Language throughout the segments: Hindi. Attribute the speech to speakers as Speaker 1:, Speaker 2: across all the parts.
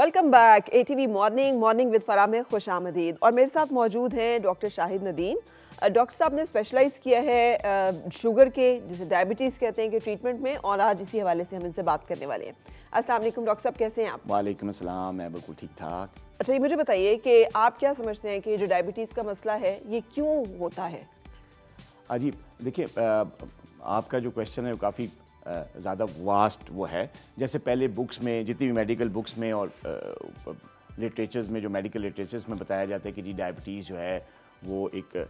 Speaker 1: Welcome back ATV morning with Farah में खुश आमदीद। और मेरे साथ मौजूद हैं डॉक्टर शाहिद नदीम। डॉक्टर साहब ने स्पेशलाइज किया है शुगर के, जिसे डायबिटीज़ कहते हैं, कि ट्रीटमेंट में, और आज इसी हवाले से हम इनसे बात करने वाले हैं। अस्सलाम वालेकुम डॉक्टर साहब, कैसे हैं आप?
Speaker 2: वालेकुम अस्सलाम, मैं बिल्कुल ठीक ठाक।
Speaker 1: अच्छा, ये मुझे बताइए कि आप क्या समझते हैं कि जो डायबिटीज़ का मसला है ये क्यों होता है?
Speaker 2: जी देखिए, आपका जो क्वेश्चन है वो काफ़ी ज़्यादा वास्ट वो है। जैसे पहले बुक्स में, जितनी भी मेडिकल बुक्स में और लिटरेचर्स में, जो मेडिकल लिटरेचर्स में बताया जाता है कि जी डायबिटीज़ जो है वो एक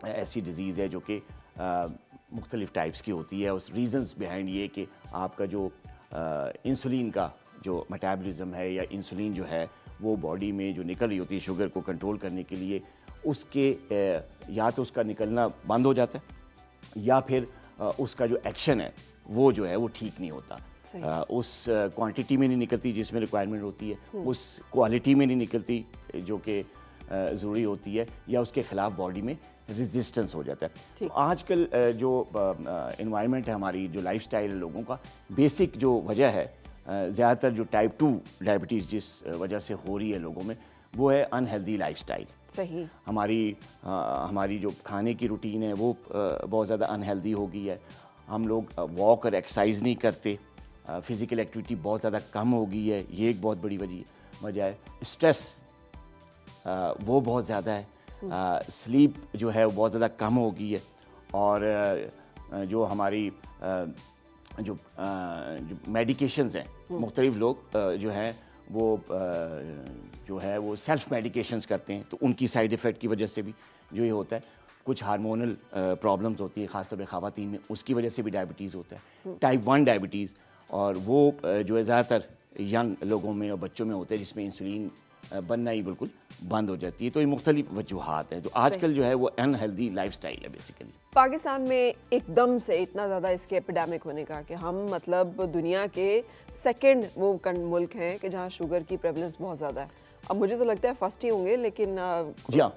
Speaker 2: ऐसी डिज़ीज़ है जो कि मुख्तलिफ़ टाइप्स की होती है। उस रीज़न्स बिहाइंड ये कि आपका जो इंसुलिन का जो मेटाबॉलिज्म है, या इंसुलिन जो है वो बॉडी में जो निकल रही होती है शुगर को कंट्रोल करने के लिए, उसके या तो उसका निकलना बंद हो जाता है, या फिर उसका जो एक्शन है वो जो है वो ठीक नहीं होता। उस क्वांटिटी में नहीं निकलती जिसमें रिक्वायरमेंट होती है, उस क्वालिटी में नहीं निकलती जो कि ज़रूरी होती है, या उसके ख़िलाफ़ बॉडी में रेजिस्टेंस हो जाता है। तो आजकल जो एनवायरनमेंट है, हमारी जो लाइफस्टाइल है लोगों का, बेसिक जो वजह है ज़्यादातर जो टाइप 2 डायबिटीज़ जिस वजह से हो रही है लोगों में, वो है अनहेल्दी लाइफस्टाइल।
Speaker 1: सही।
Speaker 2: हमारी जो खाने की रूटीन है वो बहुत ज़्यादा अनहेल्दी हो गई है। हम लोग वॉक और एक्सरसाइज नहीं करते, फ़िज़िकल एक्टिविटी बहुत ज़्यादा कम हो गई है, ये एक बहुत बड़ी वजह है। स्ट्रेस वो बहुत ज़्यादा है, स्लीप जो है वो बहुत ज़्यादा कम हो गई है, और जो हमारी जो मेडिकेशंस हैं, मुख्तलिफ लोग जो हैं वो जो है वो सेल्फ मेडिकेशंस करते हैं, तो उनकी साइड इफ़ेक्ट की वजह से भी जो ये होता है। कुछ हार्मोनल प्रॉब्लम्स होती है ख़ासतौर पे ख़वातीन में, उसकी वजह से भी डायबिटीज़ होता है, टाइप 1 डायबिटीज़। और वो जो है ज़्यादातर यंग लोगों में और बच्चों में होता है, जिसमें इंसुलिन बनना ही बिल्कुल बंद हो जाती है। तो ये मुख्तलिफ वजूहात हैं। तो आजकल जो है वो अनहेल्दी लाइफस्टाइल है बेसिकली।
Speaker 1: पाकिस्तान में एकदम से इतना ज़्यादा इसके एपिडेमिक होने का कि हम मतलब दुनिया के सेकंड वो मुल्क हैं कि जहाँ शुगर की प्रेवलेंस बहुत ज़्यादा है। अब मुझे तो लगता है फर्स्ट ही होंगे, लेकिन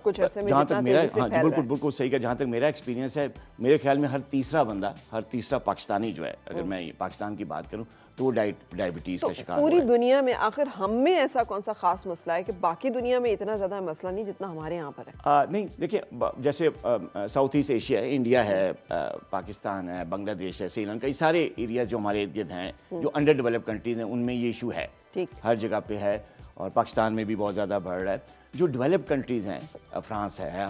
Speaker 1: कुछ अर्से में
Speaker 2: जहाँ तक मेरा,
Speaker 1: बिल्कुल
Speaker 2: बिल्कुल सही का, जहाँ तक मेरा एक्सपीरियंस है, मेरे ख्याल में हर तीसरा पाकिस्तानी जो है, अगर मैं पाकिस्तान की बात करूँ, तो वो डायबिटीज़ का शिकार
Speaker 1: पूरी दुनिया में आखिर हम में ऐसा कौन सा खास मसला है कि बाकी दुनिया में इतना ज़्यादा मसला नहीं जितना हमारे यहाँ पर है?
Speaker 2: नहीं देखिए, जैसे साउथ ईस्ट एशिया है, इंडिया है, पाकिस्तान है, बांग्लादेश है, श्रीलंका, ये सारे एरियाज जो हमारे इर्द गिर्द हैं, जो अंडर डेवलप्ड कंट्रीज़ हैं, उनमें ये इशू है।
Speaker 1: ठीक,
Speaker 2: हर जगह पे है, और पाकिस्तान में भी बहुत ज़्यादा बढ़ रहा है। जो डेवलप्ड कंट्रीज़ हैं, फ्रांस है,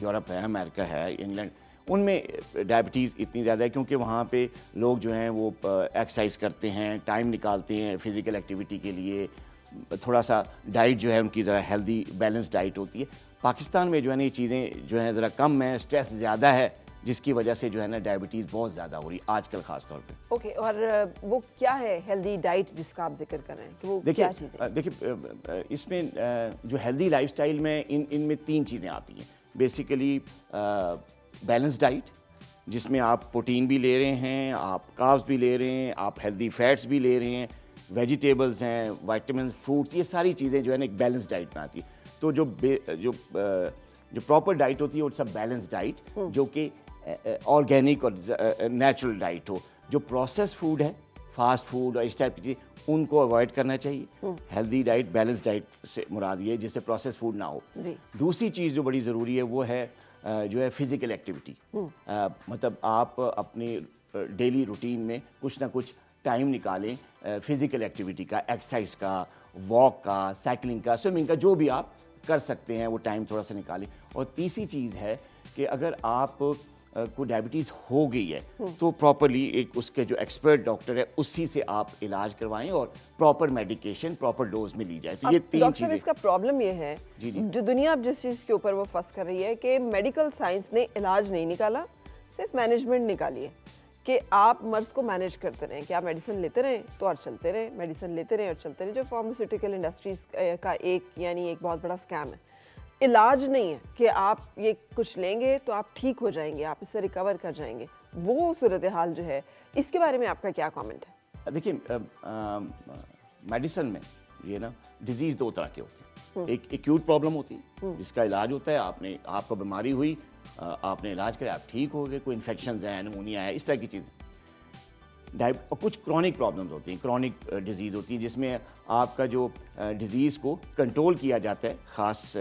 Speaker 2: यूरोप है, अमेरिका है, इंग्लैंड, उनमें डायबिटीज़ इतनी ज़्यादा है क्योंकि वहाँ पे लोग जो हैं वो एक्सरसाइज करते हैं, टाइम निकालते हैं फ़िज़िकल एक्टिविटी के लिए, थोड़ा सा डाइट जो है उनकी ज़रा हेल्दी बैलेंस डाइट होती है। पाकिस्तान में जो है ना ये चीज़ें जो हैं ज़रा कम है, स्ट्रेस ज़्यादा है, जिसकी वजह से जो है ना डायबिटीज़ बहुत ज़्यादा हो रही है आजकल ख़ास तौर पे।
Speaker 1: ओके, और वो क्या है हेल्दी डाइट जिसका आप जिक्र कर रहे हैं कि वो क्या चीज़ है?
Speaker 2: देखिए, इसमें जो हेल्दी लाइफस्टाइल में इनमें 3 चीज़ें आती हैं बेसिकली। बैलेंस डाइट, जिसमें आप प्रोटीन भी ले रहे हैं, आप कार्ब्स भी ले रहे हैं, आप हेल्दी फैट्स भी ले रहे हैं, वेजिटेबल्स हैं, विटामिन, फ्रूट्स, ये सारी चीज़ें जो है ना एक बैलेंस डाइट में आती है। तो जो प्रॉपर डाइट होती है वो सब बैलेंस डाइट, जो कि ऑर्गेनिक और नेचुरल डाइट हो। जो प्रोसेस फूड है, फास्ट फूड और इस टाइप की चीज़, उनको अवॉइड करना चाहिए। हेल्दी डाइट, बैलेंस डाइट से मुराद ये जिससे प्रोसेस फूड ना हो। दूसरी चीज़ जो बड़ी ज़रूरी है वो है जो है फ़िज़िकल एक्टिविटी। मतलब आप अपनी डेली रूटीन में कुछ ना कुछ टाइम निकालें फ़िज़िकल एक्टिविटी का, एक्सरसाइज का, वॉक का, साइकिलिंग का, स्विमिंग का, जो भी आप कर सकते हैं वो टाइम थोड़ा सा निकालें। और तीसरी चीज़ है कि अगर आप को डायबिटीज़ हो गई है तो प्रॉपरली एक उसके जो एक्सपर्ट डॉक्टर है उसी से आप इलाज करवाएं, और प्रॉपर मेडिकेशन प्रॉपर डोज में ली जाए। तो ये 3 चीज़ें।
Speaker 1: इसका प्रॉब्लम ये है, जो दुनिया अब जिस चीज़ के ऊपर वो फंस कर रही है कि मेडिकल साइंस ने इलाज नहीं निकाला, सिर्फ मैनेजमेंट निकाली है कि आप मर्ज को मैनेज करते रहें, कि आप मेडिसिन लेते रहें तो और चलते रहें, मेडिसिन लेते रहें और चलते रहें। जो फार्मास्यूटिकल इंडस्ट्रीज का एक बहुत बड़ा स्कैम है। इलाज नहीं है कि आप ये कुछ लेंगे तो आप ठीक हो जाएंगे, आप इससे रिकवर कर जाएंगे। वो सूरत हाल जो है, इसके बारे में आपका क्या कमेंट है?
Speaker 2: देखिए, मेडिसिन में ये ना डिजीज़ 2 तरह के होते हैं। एक एक्यूट प्रॉब्लम होती है जिसका इलाज होता है, आपको बीमारी हुई, आपने इलाज किया, आप ठीक हो गए, कोई इन्फेक्शन है, निमोनिया है, इस तरह की चीज़। और कुछ क्रॉनिक प्रॉब्लम्स होती हैं, क्रॉनिक डिजीज़ होती हैं जिसमें आपका जो डिज़ीज़ को कंट्रोल किया जाता है ख़ास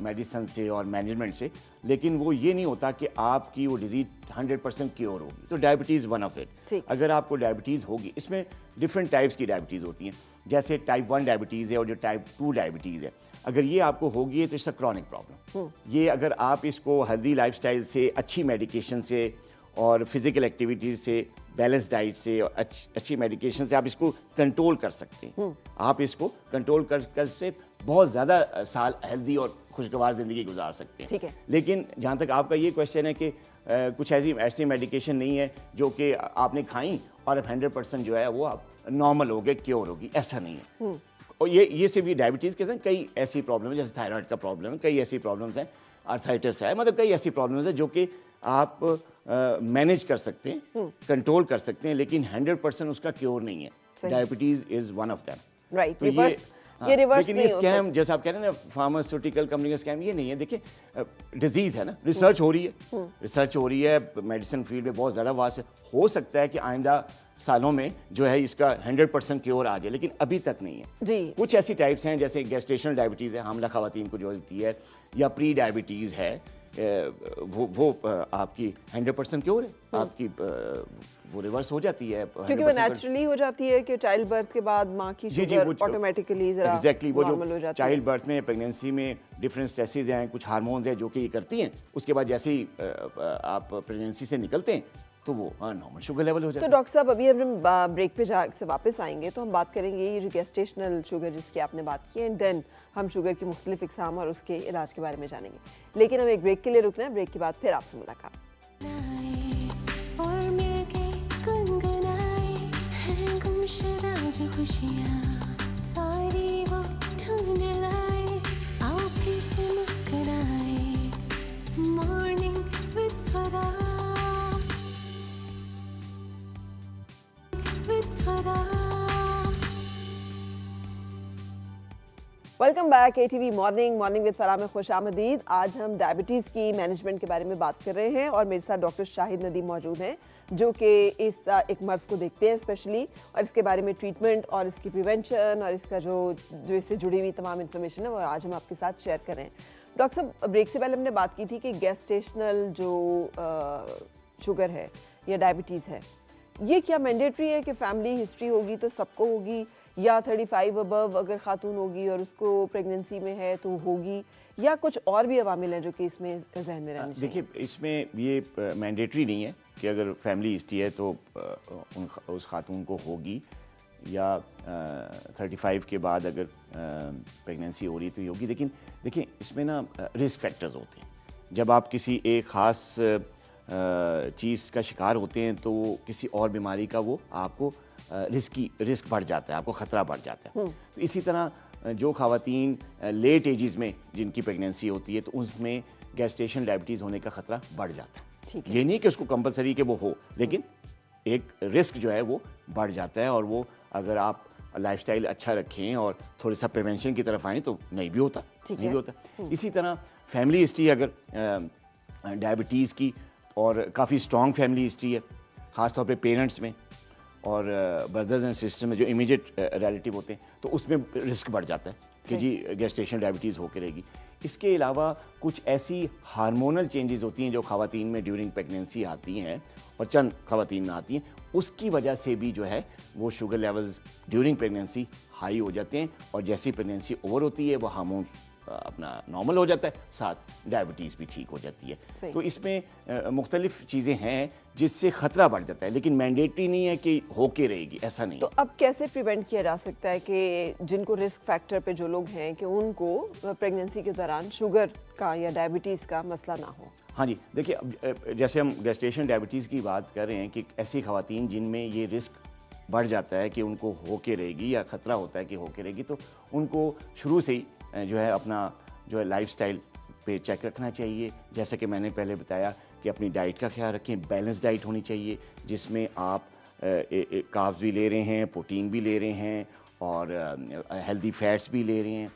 Speaker 2: मेडिसन से और मैनेजमेंट से, लेकिन वो ये नहीं होता कि आपकी वो डिज़ीज़ 100% क्योर होगी। तो डायबिटीज़ वन ऑफ इट। अगर आपको डायबिटीज़ होगी, इसमें डिफरेंट टाइप्स की डायबिटीज़ होती हैं, जैसे टाइप 1 डायबिटीज़ है और जो टाइप 2 डायबिटीज़ है। अगर ये आपको होगी तो इट्स अ क्रॉनिक प्रॉब्लम। ये अगर आप इसको हेल्दी लाइफस्टाइल से, अच्छी मेडिकेशन से और फिजिकल एक्टिविटीज़ से, बैलेंस डाइट से और अच्छी मेडिकेशन से आप इसको कंट्रोल कर सकते हैं। आप इसको कंट्रोल कर से बहुत ज़्यादा साल हेल्दी और खुशगवार ज़िंदगी गुजार सकते हैं।
Speaker 1: ठीक है।
Speaker 2: लेकिन जहाँ तक आपका ये क्वेश्चन है कि कुछ ऐसी मेडिकेशन नहीं है जो कि आपने खाई और अब 100% जो है वो आप नॉर्मल हो गए, क्योर होगी, ऐसा नहीं है। और ये से भी डायबिटीज़ के साथ कई ऐसी प्रॉब्लम है, जैसे थायराइड का प्रॉब्लम है, कई ऐसी प्रॉब्लम्स हैं, आर्थराइटिस है, मतलब कई ऐसी प्रॉब्लम्स हैं जो कि आप मैनेज कर सकते हैं, कंट्रोल कर सकते हैं, लेकिन 100% उसका क्योर नहीं है। Diabetes is one of them.
Speaker 1: Right.
Speaker 2: तो
Speaker 1: ये रिवर्स
Speaker 2: लेकिन ये स्कैम, जैसे आप कह रहे हैं ना फार्मास्यूटिकल कंपनी का स्कैम, ये नहीं है। देखिए डिजीज़ है ना, रिसर्च हो रही है, मेडिसिन फील्ड में बहुत ज़्यादा वास है। हो सकता है कि आइंदा सालों में जो है इसका 100% क्योर आ जाए, लेकिन अभी तक नहीं है
Speaker 1: जी।
Speaker 2: कुछ ऐसी टाइप्स हैं जैसे गेस्टेशनल डायबिटीज़ है, हामला खवातीन को जो होती है, या प्री डायबिटीज़ है, वो आपकी 100% क्योर है, आपकी वो रिवर्स हो जाती है
Speaker 1: क्योंकि वो नेचुरली हो जाती है कि चाइल्ड बर्थ के बाद माँ की शुगर ऑटोमेटिकली जरा
Speaker 2: एग्जैक्टली वो
Speaker 1: नॉर्मल हो
Speaker 2: जो
Speaker 1: जाती है।
Speaker 2: चाइल्ड बर्थ में, प्रेगनेंसी में डिफरेंट स्ट्रेसेस हैं, कुछ हार्मोन्स हैं जो कि ये करती हैं, उसके बाद जैसे ही आप प्रेगनेंसी से निकलते हैं तो वो नॉर्मल शुगर लेवल हो जाता
Speaker 1: तो
Speaker 2: है।
Speaker 1: डॉक्टर साहब अभी हम ब्रेक पे से वापस आएंगे तो हम बात करेंगे ये जो गेस्टेशनल शुगर जिसकी आपने बात की, एंड देन हम शुगर की मुख्तलिफ इकसाम और उसके इलाज के बारे में जानेंगे। लेकिन हम एक ब्रेक के लिए रुकना है, ब्रेक के बाद फिर आपसे मुलाकात। Welcome back ATV morning with Farah में खुश आमदीद। आज हम डायबिटीज़ की मैनेजमेंट के बारे में बात कर रहे हैं और मेरे साथ डॉक्टर शाहिद नदीम मौजूद हैं जो कि इस एक मर्ज़ को देखते हैं स्पेशली, और इसके बारे में ट्रीटमेंट और इसकी प्रिवेंशन और इसका जो इससे जुड़ी हुई तमाम इन्फॉर्मेशन है वो आज हम आपके साथ शेयर कर रहे हैं। डॉक्टर साहब ब्रेक से पहले हमने बात की थी कि गेस्टेशनल जो शुगर है या डायबिटीज़ है, ये क्या मैंडेटरी है कि फैमिली हिस्ट्री होगी तो सबको होगी, या 35 अबव अगर खातून होगी और उसको प्रेगनेंसी में है तो होगी, या कुछ और भी अवामिल हैं जो कि इसमें जहन में रहनी चाहिए?
Speaker 2: देखिए इसमें ये मैंडेटरी नहीं है कि अगर फैमिली हिस्ट्री है तो उस खातून को होगी, या 35 के बाद अगर प्रेगनेंसी हो रही तो होगी। लेकिन देखिए इसमें ना रिस्क फैक्टर्स होते हैं। जब आप किसी एक ख़ास चीज़ का शिकार होते हैं तो किसी और बीमारी का वो आपको रिस्क बढ़ जाता है, आपको ख़तरा बढ़ जाता है। तो इसी तरह जो ख़वातीन लेट एजेस में जिनकी प्रेगनेंसी होती है तो उसमें गेस्टेशनल डायबिटीज़ होने का ख़तरा बढ़ जाता है। ये नहीं कि उसको कंपलसरी कि वो हो, लेकिन एक रिस्क जो है वो बढ़ जाता है, और वो अगर आप लाइफस्टाइल अच्छा रखें और थोड़ा सा प्रिवेंशन की तरफ आएँ तो नहीं भी होता। इसी तरह फैमिली हिस्ट्री अगर डायबिटीज़ की और काफ़ी स्ट्रॉन्ग फैमिली हिस्ट्री है, ख़ासतौर पे पेरेंट्स में और ब्रदर्स एंड सिस्टर में जो इमीडिएट रिलेटिव होते हैं, तो उसमें रिस्क बढ़ जाता है कि जी गेस्टेशनल डायबिटीज़ होकर रहेगी। इसके अलावा कुछ ऐसी हार्मोनल चेंजेस होती हैं जो ख़वातीन में ड्यूरिंग प्रेगनेंसी आती हैं और चंद ख़वातीन में आती हैं, उसकी वजह से भी जो है वो sugar levels during pregnancy high हो जाते हैं, और जैसी प्रेगनेंसी ओवर होती है वो हार्मोन अपना नॉर्मल हो जाता है, साथ डायबिटीज़ भी ठीक हो जाती है। तो इसमें मुख्तलिफ चीज़ें हैं जिससे ख़तरा बढ़ जाता है, लेकिन मैंडेटरी नहीं है कि होके रहेगी, ऐसा नहीं।
Speaker 1: तो अब कैसे प्रिवेंट किया जा सकता है कि जिनको रिस्क फैक्टर पे जो लोग हैं कि उनको प्रेगनेंसी के दौरान शुगर का या डायबिटीज़ का मसला ना हो?
Speaker 2: हाँ जी, देखिए जैसे हम गेस्टेशनल डायबिटीज़ की बात कर रहे हैं कि ऐसी ख़वातीन जिनमें ये रिस्क बढ़ जाता है कि उनको होके रहेगी या ख़तरा होता है कि होके रहेगी, तो उनको शुरू से ही जो है अपना जो है लाइफस्टाइल पे चेक रखना चाहिए। जैसे कि मैंने पहले बताया कि अपनी डाइट का ख्याल रखें, बैलेंस डाइट होनी चाहिए जिसमें आप कार्ब्स भी ले रहे हैं, प्रोटीन भी ले रहे हैं और हेल्दी फैट्स भी ले रहे हैं,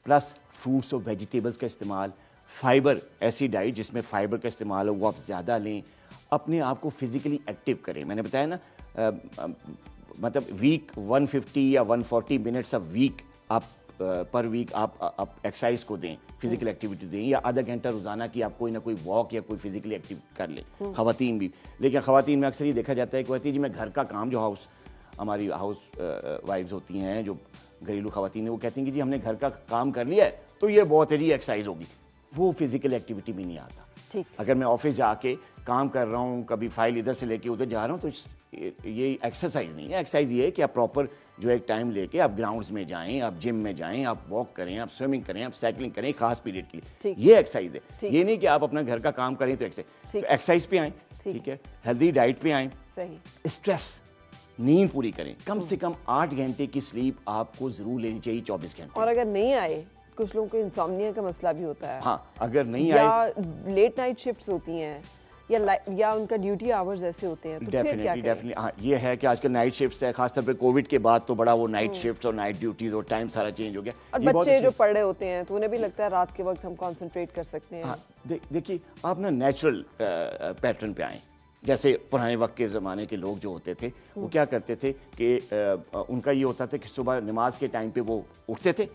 Speaker 2: प्लस फ्रूट्स और वेजिटेबल्स का इस्तेमाल, फाइबर, ऐसी डाइट जिसमें फ़ाइबर का इस्तेमाल हो वो आप ज़्यादा लें, अपने आप को फिज़िकली एक्टिव करें। मैंने बताया ना मतलब वीक 150 या 140 मिनट्स अ वीक आप पर वीक आप एक्सरसाइज को दें, फिजिकल एक्टिविटी दें, या आधा घंटा रोजाना की आप कोई ना कोई वॉक या कोई फिजिकली एक्टिव कर लें, खवातीन भी। लेकिन खवातीन में अक्सर ये देखा जाता है कि कहती है जी मैं घर का काम, जो हमारी हाउस वाइफ्स होती हैं, जो घरेलू खवातीन हैं, वो कहती हैं कि जी हमने घर का काम कर लिया है तो ये बहुत है जी एक्सरसाइज होगी। वो फिजिकल एक्टिविटी में नहीं आता।
Speaker 1: ठीक।
Speaker 2: अगर मैं ऑफिस जाके काम कर रहा हूँ, कभी फाइल इधर से लेके उधर जा रहा हूँ, तो ये एक्सरसाइज नहीं है। एक्सरसाइज ये है कि आप प्रॉपर जो एक टाइम लेके आप ग्राउंड्स में जाएं, आप जिम में जाएं, आप वॉक करें, आप स्विमिंग करें, आप साइकिलिंग करें खास पीरियड के लिए। ये एक्सरसाइज है। ये नहीं कि आप अपना घर का काम करें तो एक्सरसाइज। तो एक्सरसाइज पे आएँ, ठीक है, हेल्दी डाइट पे आएँ,
Speaker 1: सही,
Speaker 2: स्ट्रेस, नींद पूरी करें। कम से कम 8 घंटे की स्लीप आपको जरूर लेनी चाहिए 24 घंटे।
Speaker 1: और अगर नहीं आए, कुछ लोगों को इंसोम्निया का मसला भी होता है।
Speaker 2: हाँ, अगर नहीं
Speaker 1: या
Speaker 2: आए,
Speaker 1: लेट नाइट शिफ्ट्स होती हैं, या उनका ड्यूटी आवर्स ऐसे होते हैं, तो फिर क्या करें?
Speaker 2: डेफिनेटली हाँ, ये है कि आजकल नाइट शिफ्ट्स है, खासतौर पे कोविड के बाद तो बड़ा वो नाइट शिफ्ट्स और नाइट ड्यूटीज और टाइम सारा चेंज हो गया।
Speaker 1: और
Speaker 2: ये बहुत
Speaker 1: बच्चे जो
Speaker 2: अच्छी-
Speaker 1: पढ़ रहे होते हैं तो उन्हें भी लगता है रात के वक्त हम कंसंट्रेट कर सकते हैं।
Speaker 2: हाँ, देखिए आप ना नेचुरल पैटर्न पे आए। जैसे पुराने वक्त के ज़माने के लोग जो होते थे, वो क्या करते थे कि उनका ये होता था कि सुबह नमाज के टाइम पे वो उठते थे,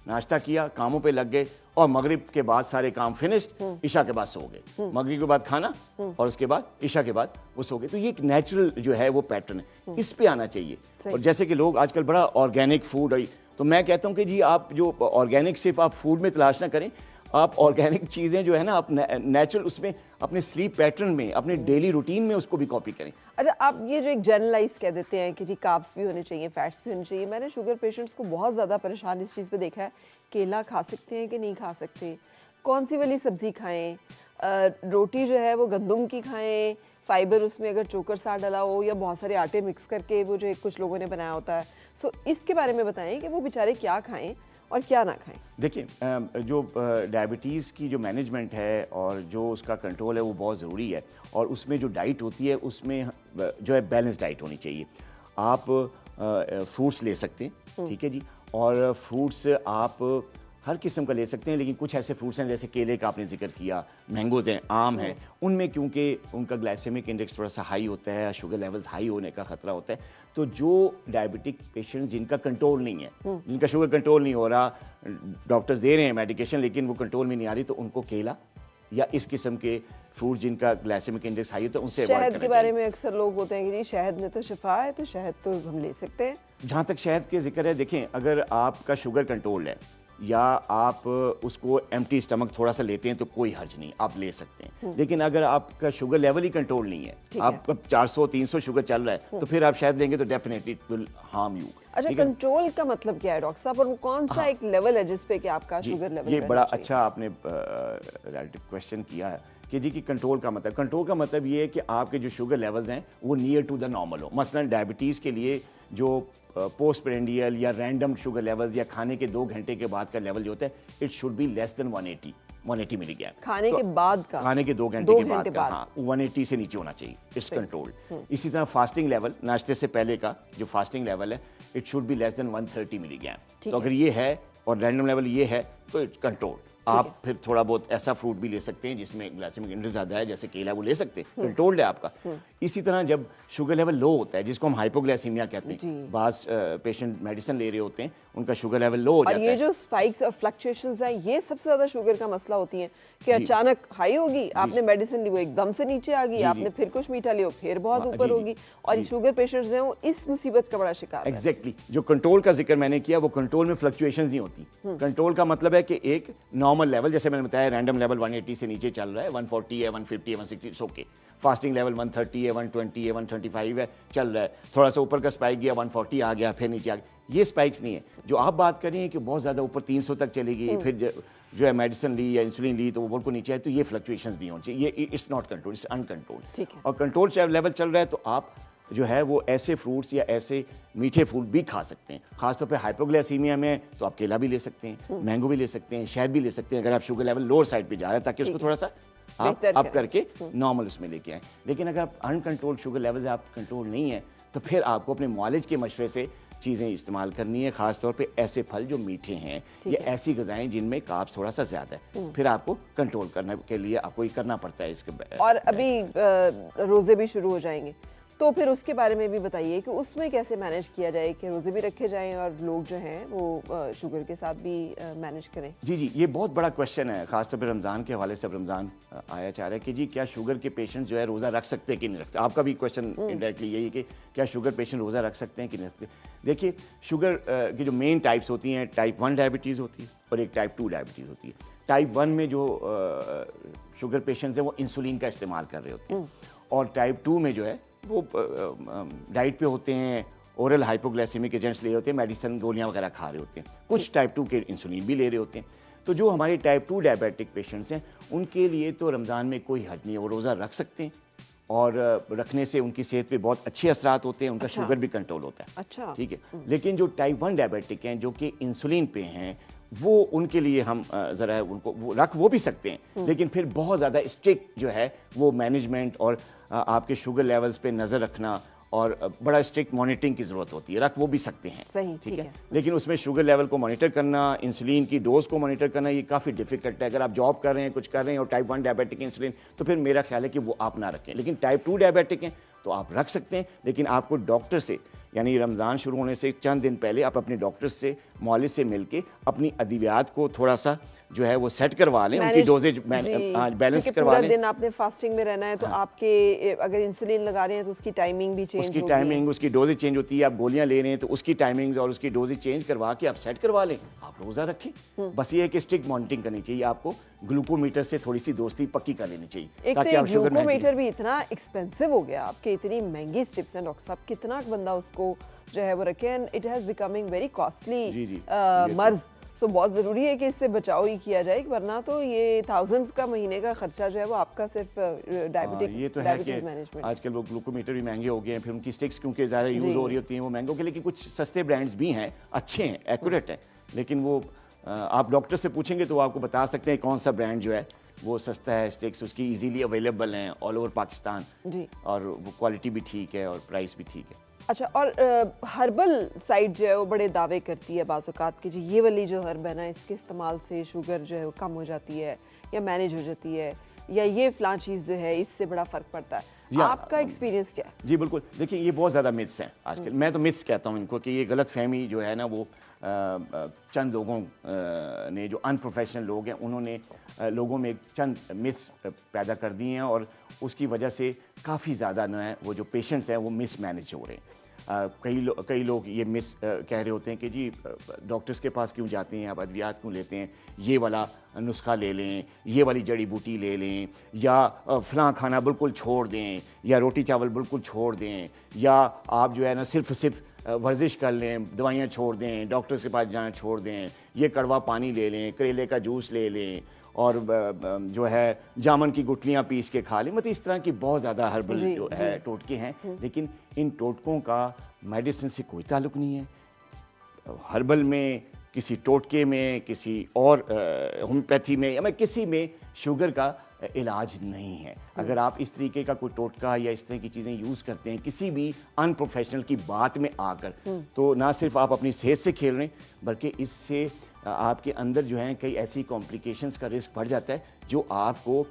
Speaker 2: नाश्ता किया, कामों पे लग गए, और मगरिब के बाद सारे काम फिनिश्ड, इशा के बाद सो गए, मगरिब के बाद खाना, और उसके बाद इशा के बाद वो सो गए। तो ये एक नेचुरल जो है वो पैटर्न है, इस पे आना चाहिए। और जैसे कि लोग आजकल बड़ा ऑर्गेनिक फूड, तो मैं कहता हूँ कि जी आप जो ऑर्गेनिक सिर्फ आप फूड में तलाश ना करें, आप ऑर्गेनिक चीज़ें जो है ना आप नेचुरल उसमें अपने स्लीप पैटर्न में, अपने डेली रूटीन में उसको भी कॉपी करें।
Speaker 1: अच्छा, आप ये जो एक जनरलाइज कह देते हैं कि जी कार्ब्स भी होने चाहिए, फैट्स भी होने चाहिए, मैंने शुगर पेशेंट्स को बहुत ज़्यादा परेशान इस चीज़ पे देखा है। केला खा सकते हैं कि नहीं खा सकते, कौन सी वाली सब्ज़ी खाएं, रोटी जो है वो गंदम की खाएं, फाइबर उसमें अगर चोकर साथ डाला हो, या बहुत सारे आटे मिक्स करके वो जो कुछ लोगों ने बनाया होता है। सो इसके बारे में बताएं कि वो बेचारे क्या खाएं और क्या ना खाएं।
Speaker 2: देखिए, जो डायबिटीज़ की जो मैनेजमेंट है और जो उसका कंट्रोल है वो बहुत ज़रूरी है, और उसमें जो डाइट होती है उसमें जो है बैलेंस डाइट होनी चाहिए। आप फ्रूट्स ले सकते हैं, ठीक है जी, और फ्रूट्स आप हर किस्म का ले सकते हैं, लेकिन कुछ ऐसे फ्रूट्स हैं जैसे केले का आपने जिक्र किया, मैंगोज़ हैं, आम हैं, उनमें क्योंकि उनका ग्लाइसेमिक इंडेक्स थोड़ा सा हाई होता है, शुगर लेवल्स हाई होने का खतरा होता है। तो जो डायबिटिक पेशेंट जिनका कंट्रोल नहीं है, जिनका शुगर कंट्रोल नहीं हो रहा, डॉक्टर्स दे रहे हैं मेडिकेशन लेकिन वो कंट्रोल में नहीं आ रही, तो उनको केला या इस किस्म के फ्रूट जिनका ग्लाइसेमिक इंडेक्स हाई होता है उनसे अवॉइड करना
Speaker 1: शहद के बारे में अक्सर लोग होते हैं कि जी शहद में तो शिफा है, तो शहद तो हम ले सकते हैं।
Speaker 2: जहाँ तक शहद के जिक्र है, देखें अगर आपका शुगर कंट्रोल है या आप उसको एम्प्टी स्टमक थोड़ा सा लेते हैं तो कोई हर्ज नहीं, आप ले सकते हैं। लेकिन अगर आपका शुगर लेवल ही कंट्रोल नहीं है, आपका 400-300 शुगर चल रहा है, तो फिर आप शहद लेंगे तो definitely it will harm you.
Speaker 1: अच्छा, कंट्रोल का मतलब क्या है डॉक्टर साहब, और वो कौन सा एक लेवल है जिस पे कि आपका शुगर लेवल?
Speaker 2: ये बड़ा अच्छा आपने क्वेश्चन किया है कि जी कि कंट्रोल का मतलब ये है कि आपके जो शुगर लेवल्स हैं वो नियर टू द नॉर्मल हो। मसलन डायबिटीज़ के लिए जो पोस्ट प्रेंडियल या रैंडम शुगर लेवल्स या खाने के 2 घंटे के बाद का लेवल जो होता है, it should be less than 180 milligram
Speaker 1: खाने के बाद का,
Speaker 2: खाने के 2 घंटे के बाद का, हाँ 180 से नीचे होना चाहिए, इट्स कंट्रोल्ड। इसी तरह फास्टिंग लेवल, नाश्ते से पहले का जो फास्टिंग लेवल है, it should be less than 130 milligram. तो अगर ये है और रैंडम लेवल ये है तो इट्स कंट्रोल। आप फिर थोड़ा बहुत ऐसा फ्रूट भी ले सकते हैं जिसमें ग्लाइसेमिक इंडेक्स ज़्यादा है, जैसे केला, वो ले सकते हैं, कंट्रोल्ड है आपका। इसी तरह जब शुगर लेवल लो होता है, जिसको हम हाइपोग्लाइसीमिया कहते हैं, बास पेशेंट मेडिसिन ले रहे होते हैं, उनका शुगर लेवल लो हो जाता है।
Speaker 1: और ये जो स्पाइक्स और फ्लक्चुएशंस हैं, ये सबसे ज़्यादा शुगर का मसला होती है कि अचानक हाई होगी, आपने मेडिसिन ली वो एकदम से नीचे आ गई, आपने फिर कुछ मीठा लिया फिर बहुत ऊपर होगी, और शुगर पेशेंट्स हैं वो इस मुसीबत का बड़ा शिकार है।
Speaker 2: एग्जैक्टली, जो कंट्रोल का जिक्र मैंने किया, वो कंट्रोल में फ्लक्चुएशंस नहीं होती। कंट्रोल का मतलब है कि एक नॉर्मल लेवल, जैसे मैंने बताया रैंडम लेवल 180 से नीचे चल रहा है, 140 है, 150 है, 160 ओके। फास्टिंग लेवल 130 है, 120 है, 135 है, चल रहा है। थोड़ा सा ऊपर का स्पाइक गया, 140 आ गया, फिर नीचे आ गया, ये स्पाइक्स नहीं है। जो आप बात कर रही हैं कि बहुत ज़्यादा ऊपर 300 तक चली गई, फिर जो है मेडिसिन ली या इंसुलिन ली तो वो को नीचे आए, तो ये फ्लक्चुएशंस नहीं होनी चाहिए, ये it's not control, it's uncontrolled. और कंट्रोल लेवल चल रहा है तो आप जो है वो ऐसे फ्रूट्स या ऐसे मीठे फ्रूट भी खा सकते हैं। खासतौर पे हाइपोग्लाइसीमिया में तो आप केला भी ले सकते हैं, मैंगो भी ले सकते हैं, शहद भी ले सकते हैं, अगर आप शुगर लेवल लोअर साइड पे जा रहे हैं, ताकि उसको थोड़ा सा आप अप करके नॉर्मल उसमें लेके आए। लेकिन अगर आप अनकंट्रोल्ड शुगर लेवल आप कंट्रोल नहीं है, तो फिर आपको अपने मुआलिज के मशवरे से चीज़ें इस्तेमाल करनी है, खासतौर पे ऐसे फल जो मीठे हैं या ऐसी ग़िज़ाएं जिनमें कार्ब्स थोड़ा सा ज़्यादा है, फिर आपको कंट्रोल करने के लिए आपको ये करना पड़ता है इसके।
Speaker 1: और अभी रोज़े भी शुरू हो जाएंगे, तो फिर उसके बारे में भी बताइए कि उसमें कैसे मैनेज किया जाए कि रोज़े भी रखे जाएं और लोग जो हैं वो शुगर के साथ भी मैनेज करें।
Speaker 2: जी जी, ये बहुत बड़ा क्वेश्चन है, खासतौर पर रमज़ान के हवाले से। अब रमज़ान आया चाह रहा है कि जी क्या शुगर के पेशेंट जो है रोज़ा रख सकते हैं कि नहीं रखते। आपका भी क्वेश्चन इनडायरेक्टली यही है कि क्या शुगर पेशेंट रोज़ा रख सकते हैं कि नहीं रखते। देखिए, शुगर की जो मेन टाइप्स होती हैं, टाइप 1 डायबिटीज़ होती है और एक टाइप 2 डायबिटीज़ होती है। टाइप 1 में जो शुगर पेशेंट्स हैं वो इंसुलिन का इस्तेमाल कर रहे होते हैं, और टाइप 2 में जो है वो डाइट पे होते हैं, ओरल हाइपोग्लाइसेमिक एजेंट्स ले रहे होते हैं, मेडिसिन गोलियां वगैरह खा रहे होते हैं, कुछ टाइप 2 के इंसुलिन भी ले रहे होते हैं। तो जो हमारे टाइप 2 डायबिटिक पेशेंट्स हैं उनके लिए तो रमज़ान में कोई हर्ज नहीं है, वो रोज़ा रख सकते हैं और रखने से उनकी सेहत पे बहुत अच्छे असरात होते हैं, उनका शुगर भी कंट्रोल होता है।
Speaker 1: अच्छा,
Speaker 2: ठीक है। लेकिन जो टाइप 1 डायबिटिक हैं जो कि इंसुलिन पे हैं, वो उनके लिए हम ज़रा उनको वो भी सकते हैं, लेकिन फिर बहुत ज़्यादा स्ट्रिक्ट जो है वो मैनेजमेंट और आपके शुगर लेवल्स पे नज़र रखना और बड़ा स्ट्रिक्ट मॉनिटरिंग की ज़रूरत होती है। रख वो भी सकते हैं,
Speaker 1: सही,
Speaker 2: ठीक है। लेकिन उसमें शुगर लेवल को मॉनिटर करना, इंसुलिन की डोज को मॉनिटर करना, ये काफ़ी डिफिकल्ट है। अगर आप जॉब कर रहे हैं, कुछ कर रहे हैं और टाइप 1 डायबिटिक इंसुलिन, तो फिर मेरा ख्याल है कि वो आप ना रखें। लेकिन टाइप 2 डायबिटिक हैं तो आप रख सकते हैं, लेकिन आपको डॉक्टर से, यानी रमज़ान शुरू होने से चंद दिन पहले आप अपने डॉक्टर से, मौलिद से मिलके अपनी अद्वियात को थोड़ा सा जो है वो सेट करवा लें, उनकी डोजेज बैलेंस करवा लें।
Speaker 1: दिन आपने फास्टिंग में रहना है तो आपके अगर इंसुलिन लगा रहे हैं तो उसकी टाइमिंग भी चेंज
Speaker 2: उसकी टाइमिंग, उसकी डोजेज चेंज होती है। आप गोलियां ले रहे हैं तो उसकी टाइमिंग्स और उसकी डोजेज चेंज करवा के आप सेट करवा लें, आप रोज़ा रखें। बस ये है कि स्ट्रिक्ट मॉनिटरिंग करनी चाहिए। आपको ग्लूकोमीटर से थोड़ी सी दोस्ती पक्की कर लेनी चाहिए।
Speaker 1: एक तो ग्लूकोमीटर भी इतना एक्सपेंसिव हो गया, आपके इतनी महंगी स्ट्रिप्स हैं डॉक्टर साहब, कितना बंदा उसको जो है वो रखे, and it has becoming very costly मर्ज। सो बहुत ज़रूरी है कि इससे बचाव ही किया जाए, वरना तो ये थाउजेंड्स का महीने का खर्चा जो है वो आपका सिर्फ डायबिटिक
Speaker 2: ये तो है कि आजकल वो ग्लूकोमीटर भी महंगे हो गए हैं, फिर उनकी स्टिक्स क्योंकि ज़्यादा यूज़ हो रही होती हैं वो महंगे हो गए। लेकिन कुछ सस्ते ब्रांड्स भी हैं, अच्छे हैं, एक्यूरेट हैं, लेकिन वो आप डॉक्टर से पूछेंगे तो आपको बता सकते हैं कौन सा ब्रांड जो है वो सस्ता है। स्टिक्स उसकी इजीली अवेलेबल हैं ऑल ओवर पाकिस्तान जी, और वो क्वालिटी भी ठीक है और प्राइस भी ठीक है।
Speaker 1: अच्छा, और हर्बल साइड जो है वो बड़े दावे करती है बाज़ औक़ात कि जी ये वाली जो हर्ब है ना, इसके इस्तेमाल से शुगर जो है वो कम हो जाती है या मैनेज हो जाती है, या ये फ़लाँ चीज़ जो है इससे बड़ा फ़र्क पड़ता है। आपका एक्सपीरियंस क्या है?
Speaker 2: जी बिल्कुल, देखिए ये बहुत ज़्यादा मिथ्स हैं आजकल। मैं तो मिथ्स कहता हूँ इनको, कि ये गलत फहमी जो है ना वो चंद लोगों ने, जो अनप्रोफेशनल लोग हैं, उन्होंने लोगों में चंद मिथ्स पैदा कर दिए हैं और उसकी वजह से काफ़ी ज़्यादा जो है वो जो पेशेंट्स हैं वो मिसमैनेज हो रहे हैं। कई लोग ये कह रहे होते हैं कि जी डॉक्टर्स के पास क्यों जाते हैं, आप अद्वियात क्यों लेते हैं, ये वाला नुस्खा ले लें, ये वाली जड़ी बूटी ले लें, या फ़लाँ खाना बिल्कुल छोड़ दें, या रोटी चावल बिल्कुल छोड़ दें, या आप जो है ना सिर्फ वर्जिश कर लें, दवाइयाँ छोड़ दें, डॉक्टर्स के पास जाना छोड़ दें, ये कड़वा पानी ले लें, करेले का जूस ले लें, और जो है जामुन की गुठलियाँ पीस के खा लें। मतलब इस तरह की बहुत ज़्यादा हर्बल जो है टोटके हैं, लेकिन इन टोटकों का मेडिसिन से कोई ताल्लुक़ नहीं है। हर्बल में, किसी टोटके में, किसी और होम्योपैथी में, या मैं किसी में शुगर का इलाज नहीं है। अगर आप इस तरीके का कोई टोटका या इस तरह की चीज़ें यूज़ करते हैं किसी भी अनप्रोफेशनल की बात में आकर, तो ना सिर्फ आप अपनी सेहत से खेल रहे हैं, बल्कि इससे आपके अंदर जो है कई ऐसी कॉम्प्लिकेशंस का रिस्क बढ़ जाता है जो आपको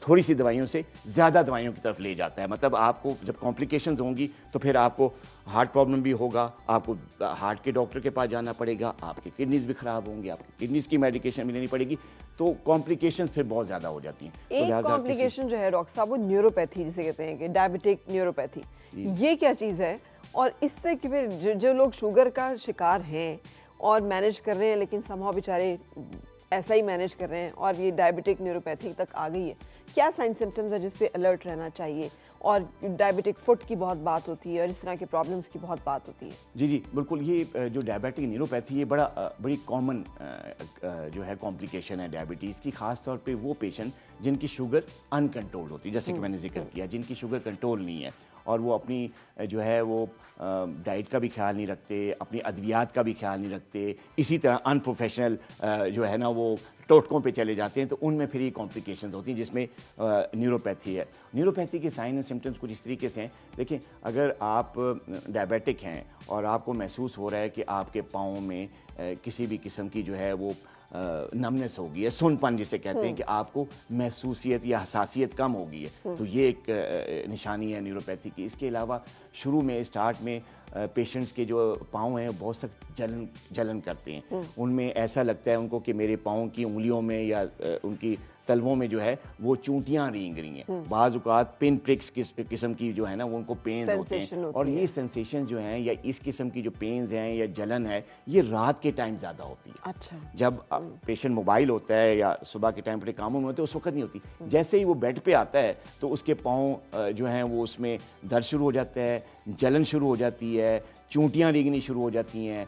Speaker 2: थोड़ी सी दवाइयों से ज़्यादा दवाइयों की तरफ ले जाता है। मतलब आपको जब कॉम्प्लिकेशंस होंगी तो फिर आपको हार्ट प्रॉब्लम भी होगा, आपको हार्ट के डॉक्टर के पास जाना पड़ेगा, आपकी किडनीज भी ख़राब होंगी, आपकी किडनीज की मेडिकेशन भी लेनी पड़ेगी, तो कॉम्प्लिकेशंस फिर बहुत ज़्यादा हो जाती हैं।
Speaker 1: एक कॉम्प्लिकेशन जो है डॉक्टर साहब वो न्यूरोपैथी जिसे कहते हैं, कि डायबिटिक न्यूरोपैथी, ये क्या चीज़ है? और इससे कि फिर जो लोग शुगर का शिकार हैं और मैनेज कर रहे हैं, लेकिन समहाउ बेचारे ऐसा ही मैनेज कर रहे हैं और ये डायबिटिक न्यूरोपैथी तक आ गई है, क्या साइन सिम्टम्स है जिस पे अलर्ट रहना चाहिए? और डायबिटिक फुट की बहुत बात होती है और इस तरह के प्रॉब्लम्स की बहुत बात होती है।
Speaker 2: जी जी बिल्कुल, ये जो डायबिटिक न्यूरोपैथी ये बड़ी कॉमन जो है कॉम्प्लिकेशन है डायबिटीज़ की, ख़ास तौर पे वो पेशेंट जिनकी शुगर अनकंट्रोल्ड होती है, जैसे कि मैंने जिक्र किया, जिनकी शुगर कंट्रोल नहीं है और वो अपनी जो है वो डाइट का भी ख्याल नहीं रखते, अपनी अद्वियात का भी ख्याल नहीं रखते, इसी तरह अनप्रोफेशनल जो है ना वो टोटकों पे चले जाते हैं, तो उनमें फिर ये कॉम्प्लिकेशंस होती हैं जिसमें न्यूरोपैथी है। न्यूरोपैथी के साइन एंड सिम्टम्स कुछ इस तरीके से हैं। देखिए, अगर आप डायबिटिक हैं और आपको महसूस हो रहा है कि आपके पाँव में किसी भी किस्म की जो है वो नमनेस होगी है, सुनपन जिसे कहते हैं कि आपको महसूसियत या हसासियत कम होगी है, तो ये एक निशानी है न्यूरोपैथी की। इसके अलावा शुरू में स्टार्ट में पेशेंट्स के जो पाँव हैं बहुत सख्त जलन करते हैं, उनमें ऐसा लगता है उनको कि मेरे पाँव की उंगलियों में या उनकी तलवों में जो है वो चूंटियां रेंग रही हैं। बाज़ औक़ात पिन प्रिक्स किस्म की जो है ना वो उनको पेन्स होते हैं, और ये सेंसेशन जो हैं या इस किस्म की जो पेन्स हैं या जलन है ये रात के टाइम ज़्यादा होती है।
Speaker 1: अच्छा।
Speaker 2: जब पेशेंट मोबाइल होता है या सुबह के टाइम पर कामों में होते हैं उस वक्त नहीं होती। जैसे ही वो बेड पे आता है तो उसके पाँव जो हैं वो उसमें दर्द शुरू हो जाता है, जलन शुरू हो जाती है, चूंटियाँ रेंगनी शुरू हो जाती हैं,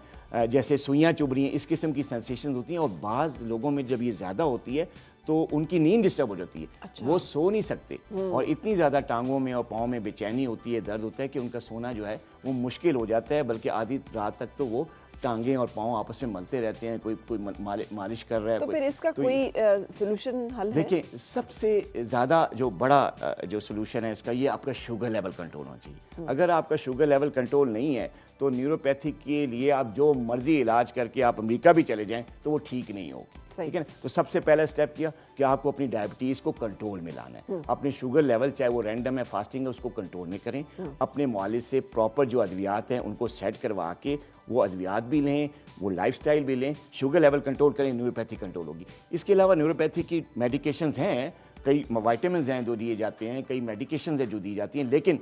Speaker 2: जैसे सुइयाँ चुभ रही हैं, इस किस्म की सेंसेशन होती हैं। और बाज़ लोगों में जब ये ज़्यादा होती है तो उनकी नींद डिस्टर्ब हो जाती है। अच्छा। वो सो नहीं सकते और इतनी ज़्यादा टांगों में और पाँव में बेचैनी होती है, दर्द होता है कि उनका सोना जो है वो मुश्किल हो जाता है, बल्कि आधी रात तक तो वो टांगें और पाँव आपस में मलते रहते हैं, कोई मालिश कर रहा है।
Speaker 1: तो फिर इसका कोई सॉल्यूशन हल है?
Speaker 2: देखिए, सबसे ज़्यादा जो बड़ा जो सॉल्यूशन है इसका, ये आपका शुगर लेवल कंट्रोल होना चाहिए। अगर आपका शुगर लेवल कंट्रोल नहीं है तो न्यूरोपैथी के लिए आप जो मर्जी इलाज करके आप अमेरिका भी चले जाएं तो वो ठीक नहीं होगी। ठीक है ना? तो सबसे पहला स्टेप किया कि आपको अपनी डायबिटीज़ को कंट्रोल में लाना है। अपने शुगर लेवल, चाहे वो रैंडम है, फास्टिंग है, उसको कंट्रोल में करें। अपने मालिज से प्रॉपर जो अद्वियात हैं उनको सेट करवा के वो अद्वियात भी लें, वो लाइफस्टाइल भी लें, शुगर लेवल कंट्रोल करें, न्यूरोपैथी कंट्रोल होगी। इसके अलावा न्यूरोपैथी की मेडिकेशंस हैं, कई विटामिन हैं जो दिए जाते हैं, कई मेडिकेशंस हैं जो दी जाती हैं, लेकिन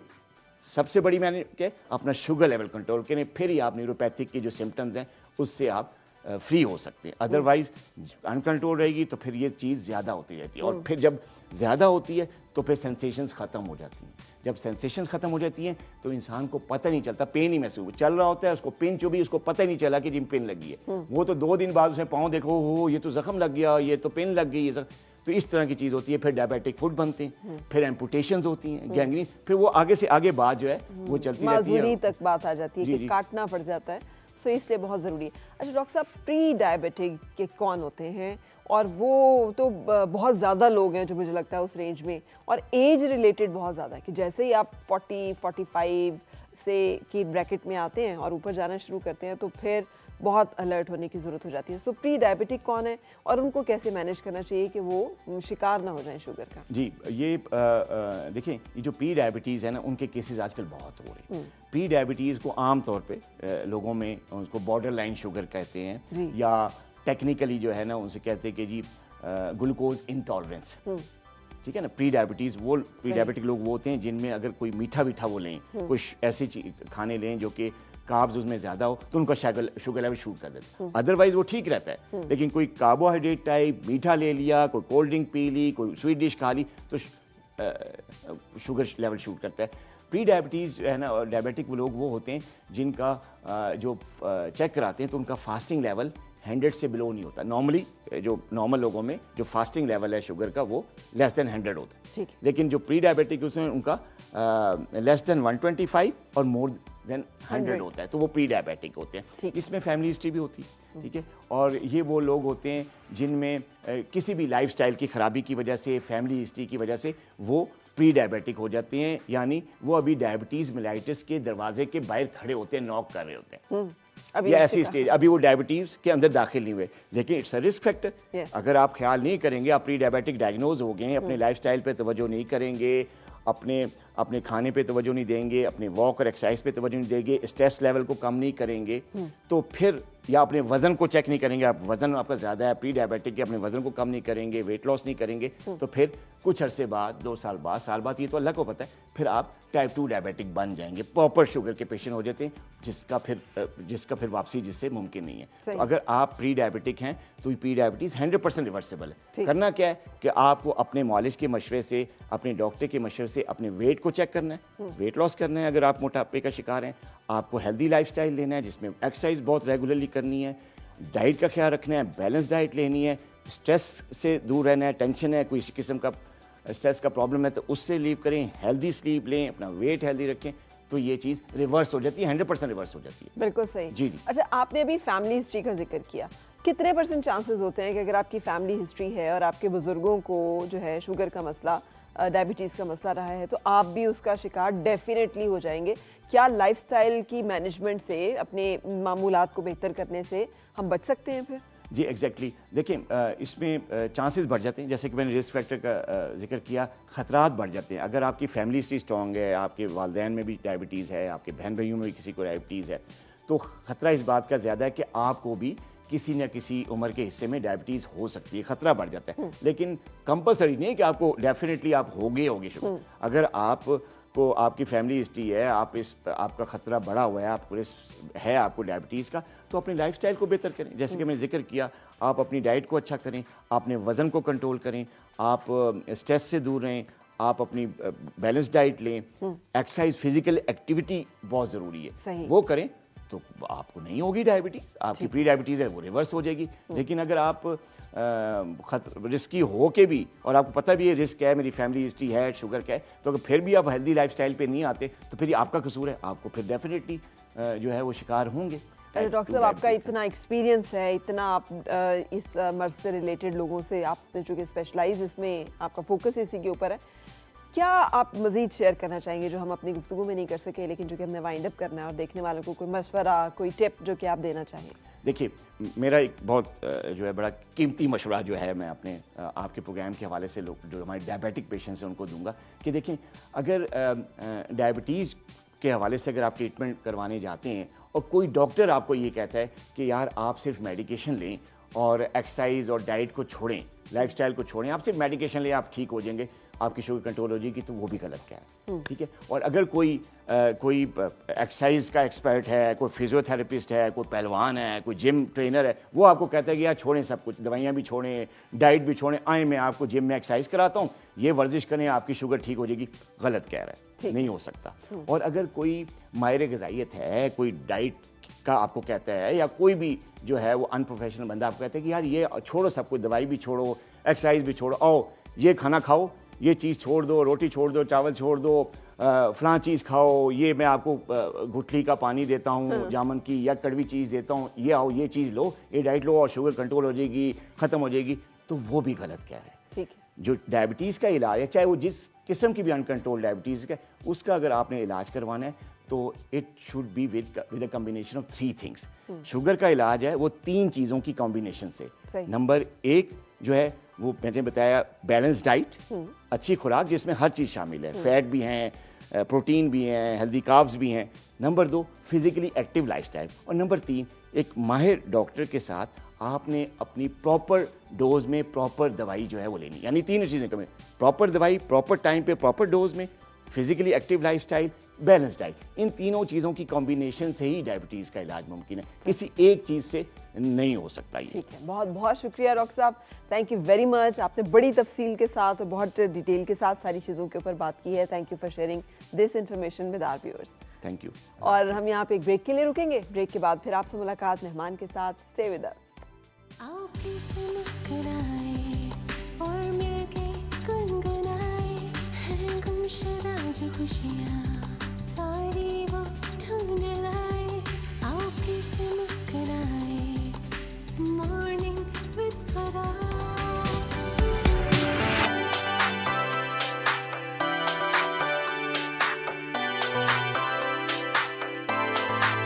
Speaker 2: सबसे बड़ी मैंने क्या, अपना शुगर लेवल कंट्रोल करें, फिर ही आप न्यूरोपैथिक के जो सिम्टम्स हैं उससे आप फ्री हो सकते हैं। अदरवाइज अनकंट्रोल रहेगी तो फिर ये चीज़ ज़्यादा होती रहती है, और फिर जब ज़्यादा होती है तो फिर सेंसेशंस ख़त्म हो जाती हैं। जब सेंसेशंस ख़त्म हो जाती हैं तो इंसान को पता नहीं चलता, पेन ही महसूस चल रहा होता है, उसको पिन चुभी, उसको पता ही नहीं चला कि जिम पिन लगी है। वो तो 2 दिन बाद उसे पाँव देखो, हो ये तो जख्म लग गया, ये तो पिन लग गई, ये तो इस तरह की चीज़ होती है। फिर डायबिटिक फुट बनते हैं, फिर एम्पुटेशंस होती हैं, गैंग्रीन, फिर वो आगे से आगे बात जो है वो चलती रहती है,
Speaker 1: माजूरी तक बात आ जाती है कि काटना पड़ जाता है। सो इसलिए बहुत ज़रूरी है। अच्छा डॉक्टर साहब, प्री डायबिटिक के कौन होते हैं? और वो तो बहुत ज़्यादा लोग हैं जो मुझे लगता है उस रेंज में, और एज रिलेटेड बहुत ज़्यादा है कि जैसे ही आप 40-45 से की ब्रैकेट में आते हैं और ऊपर जाना शुरू करते हैं तो फिर बहुत अलर्ट होने की ज़रूरत हो जाती है। तो प्री डायबिटिक कौन है और उनको कैसे मैनेज करना चाहिए कि वो शिकार ना हो जाए शुगर का?
Speaker 2: जी, ये देखें, ये जो प्री डायबिटीज़ है ना, उनके केसेस आजकल बहुत हो रहे हैं। प्री डायबिटीज़ को आम तौर पे लोगों में उसको बॉर्डर लाइन शुगर कहते हैं, या टेक्निकली जो है ना उनसे कहते हैं कि जी ग्लूकोज इंटॉलरेंस। ठीक है ना? प्री डायबिटीज़, वो प्री डायबिटिक लोग वो होते हैं जिनमें अगर कोई मीठा वो लें, कुछ ऐसी खाने लें जो कि कार्ब्स उसमें ज़्यादा हो, तो उनका शुगर लेवल शूट कर देता है। अदरवाइज वो ठीक रहता है, लेकिन कोई कार्बोहाइड्रेट टाइप मीठा ले लिया, कोई कोल्ड ड्रिंक पी ली, कोई स्वीट डिश खा ली, तो शुगर लेवल शूट करता है। प्री डायबिटीज़ है ना, और डायबिटिक वो लोग वो होते हैं जिनका जो चेक कराते हैं तो उनका फास्टिंग लेवल 100 से बिलो नहीं होता। नॉर्मली जो नॉर्मल लोगों में जो फास्टिंग लेवल है शुगर का वो लेस देन 100 होता है, लेकिन जो प्री डायबिटिक उसमें उनका लेस देन 125 और मोर देन 100 होता है, तो वो प्री डायबिटिक होते हैं। इसमें फैमिली हिस्ट्री भी होती है, ठीक है, और ये वो लोग होते हैं जिनमें किसी भी लाइफस्टाइल की ख़राबी की वजह से, फैमिली हिस्ट्री की वजह से वो प्री डायबिटिक हो जाते हैं, यानी वो अभी डायबिटीज़ मेलाइटिस के दरवाजे के बाहर खड़े होते हैं, नॉक कर रहे होते हैं। ये ऐसी स्टेज, अभी वो डायबिटीज़ के अंदर दाखिल नहीं हुए, लेकिन इट्स अ रिस्क फैक्टर। अगर आप ख्याल नहीं करेंगे, आप प्री डायबिटिक डायग्नोज हो गए, अपने लाइफस्टाइल पे तवज्जो नहीं करेंगे, अपने खाने पे तवज्जो नहीं देंगे, अपने वॉक और एक्सरसाइज पे तवज्जो नहीं देंगे, स्ट्रेस लेवल को कम नहीं करेंगे, तो फिर या अपने वज़न को चेक नहीं करेंगे, आप वज़न आपका ज़्यादा है, प्री डायबिटिक है, अपने वज़न को कम नहीं करेंगे, वेट लॉस नहीं करेंगे, तो फिर कुछ अरसे बाद, 2 साल बाद, साल बाद, ये तो अल्लाह को पता है, फिर आप टाइप 2 डायबिटिक बन जाएंगे, प्रॉपर शुगर के पेशेंट हो जाते हैं, जिसका फिर वापसी जिससे मुमकिन नहीं है। तो अगर आप प्री डायबिटिक हैं तो प्री डायबिटीज़ 100% रिवर्सिबल है। करना क्या है कि आपको अपने मालिश के मशवरे से, अपने डॉक्टर के मशवरे से अपने वेट को चेक करना है, वेट लॉस करना है। अगर आप मोटापे का शिकार हैं, आपको हेल्दी लाइफस्टाइल लेना है जिसमें एक्सरसाइज बहुत रेगुलरली करनी है, डाइट का ख्याल रखना है, बैलेंस डाइट लेनी है, स्ट्रेस से दूर रहना है, टेंशन है, कोई इस किस्म का स्ट्रेस का प्रॉब्लम है तो उससे लीव करें, हेल्दी स्लीप लें, अपना वेट हेल्दी रखें, तो ये चीज़ रिवर्स हो जाती है, 100% रिवर्स हो जाती है।
Speaker 1: बिल्कुल सही।
Speaker 2: जी।
Speaker 1: अच्छा, आपने अभी फैमिली हिस्ट्री का जिक्र किया, कितने % चांसेस होते हैं कि अगर आपकी फैमिली हिस्ट्री है और आपके बुजुर्गों को जो है शुगर का मसला, डायबिटीज़ का मसला रहा है, तो आप भी उसका शिकार डेफिनेटली हो जाएंगे? क्या लाइफस्टाइल की मैनेजमेंट से, अपने मामूलात को बेहतर करने से हम बच सकते हैं फिर?
Speaker 2: जी एग्जैक्टली देखिए इसमें चांसेस बढ़ जाते हैं, जैसे कि मैंने रिस्क फैक्टर का जिक्र किया, ख़तरात बढ़ जाते हैं। अगर आपकी फैमिली हिस्ट्री स्ट्रॉन्ग है, आपके वालदैन में भी डायबिटीज़ है, आपके बहन भाइयों में भी किसी को डायबिटीज़ है, तो ख़तरा इस बात का ज़्यादा है कि आपको भी किसी न किसी उम्र के हिस्से में डायबिटीज़ हो सकती है, ख़तरा बढ़ जाता है। लेकिन कंपलसरी नहीं है कि आपको डेफिनेटली आप होगे शुगर। अगर आपको आपकी फैमिली हिस्ट्री है, आपका ख़तरा बढ़ा हुआ है, आपको रिस्क है आपको डायबिटीज़ का, तो अपनी लाइफस्टाइल को बेहतर करें। जैसे कि मैंने जिक्र किया, आप अपनी डाइट को अच्छा करें, अपने वज़न को कंट्रोल करें, आप स्ट्रेस से दूर रहें, आप अपनी बैलेंस डाइट लें, एक्सरसाइज फिजिकल एक्टिविटी बहुत ज़रूरी है, वो करें तो आपको नहीं होगी डायबिटीज़। आपकी प्री डायबिटीज़ है वो रिवर्स हो जाएगी। लेकिन अगर आप रिस्की हो के भी, और आपको पता भी है रिस्क है, मेरी फैमिली हिस्ट्री है, शुगर का है, तो अगर फिर भी आप हेल्दी लाइफस्टाइल पे नहीं आते तो फिर ये आपका कसूर है, आपको फिर डेफिनेटली जो है वो शिकार होंगे।
Speaker 1: डॉक्टर साहब, आपका इतना एक्सपीरियंस है, इतना आप इस मर्ज से रिलेटेड लोगों से, आपने चूँकि स्पेशलाइज इसमें, आपका फोकस इसी के ऊपर है, क्या आप मज़ीद शेयर करना चाहेंगे जो हम अपनी गुफ्तगू में नहीं कर सके, लेकिन जो कि हमने वाइंड अप करना है, और देखने वालों को कोई मशवरा, कोई टिप जो कि आप देना चाहें?
Speaker 2: देखिए, मेरा एक बहुत जो है बड़ा कीमती मशवरा जो है मैं अपने आपके प्रोग्राम के हवाले से जो हमारे डायबिटिक पेशेंट्स हैं उनको दूंगा कि देखें, अगर डायबिटीज़ के हवाले से अगर आप ट्रीटमेंट करवाने जाते हैं और कोई डॉक्टर आपको ये कहता है कि यार आप सिर्फ मेडिकेशन लें और एक्सरसाइज और डाइट को छोड़ें, लाइफस्टाइल को छोड़ें, आप सिर्फ मेडिकेशन लें, आप ठीक हो जाएंगे, आपकी शुगर कंट्रोल हो जाएगी, तो वो भी गलत क्या है, ठीक है। और अगर कोई एक्सरसाइज का एक्सपर्ट है, कोई फिजियोथेरेपिस्ट है, कोई पहलवान है, कोई जिम ट्रेनर है, वो आपको कहता है कि यार छोड़ें सब कुछ, दवाइयाँ भी छोड़ें, डाइट भी छोड़ें, आए मैं आपको जिम में एक्सरसाइज कराता हूँ, ये वर्जिश करें, आपकी शुगर ठीक हो जाएगी, गलत कह रहा है, नहीं हो सकता। और अगर कोई माहिर ग़िज़ाइयत है, कोई डाइट का आपको कहता है, या कोई भी जो है वो अनप्रोफेशनल बंदा आपको कहता है कि यार ये छोड़ो सब कुछ, दवाई भी छोड़ो, एक्सरसाइज भी छोड़ो, आओ ये खाना खाओ, ये चीज़ छोड़ दो, रोटी छोड़ दो, चावल छोड़ दो, फलां चीज़ खाओ, ये मैं आपको गुठली का पानी देता हूँ, जामुन की या कड़वी चीज़ देता हूँ, ये आओ ये चीज़ लो, ये डाइट लो और शुगर कंट्रोल हो जाएगी, ख़त्म हो जाएगी, तो वो भी गलत कह रहे हैं।
Speaker 1: ठीक है।
Speaker 2: जो डायबिटीज़ का इलाज है, चाहे वो जिस किस्म की भी अनकंट्रोल डायबिटीज़ का, उसका अगर आपने इलाज करवाना है तो it should be with a combination of 3 things. Sugar का इलाज है वो 3 चीज़ों की कॉम्बिनेशन से। नंबर 1 जो है वो मैंने बताया, बैलेंस डाइट, अच्छी खुराक जिसमें हर चीज़ शामिल है, फैट भी हैं, प्रोटीन भी हैं, हेल्दी कार्ब्स भी हैं। Number 2 physically active lifestyle. और नंबर 3 एक माहिर डॉक्टर के साथ आपने अपनी प्रॉपर डोज में प्रॉपर दवाई जो है वो लेनी, यानी 3 चीज़ें करें, प्रॉपर दवाई, प्रॉपर टाइम पे, प्रॉपर डोज में, physically active lifestyle, balance diet. इन तीनों चीज़ों की कॉम्बिनेशन से ही डायबिटीज़ का इलाज मुमकिन है, किसी एक चीज़ से नहीं हो सकता ये।
Speaker 1: ठीक है, बहुत बहुत शुक्रिया डॉक्टर साहब, थैंक यू वेरी मच। आपने बड़ी तफसील के साथ और बहुत डिटेल के साथ सारी चीज़ों के ऊपर बात की है। Thank you for sharing this information with our viewers.
Speaker 2: Thank you.
Speaker 1: और हम यहाँ पे एक ब्रेक के लिए रुकेंगे, ब्रेक के बाद फिर आपसे मुलाकात मेहमान के साथ। Stay with us.
Speaker 3: आओ फिर से मुस्कुराए और मिलके गुनगुनाए, हैं गुमशुदा जो खुशियाँ सारी वो ढूंढ लाए। आओ फिर से मुस्कुराए, मॉर्निंग विद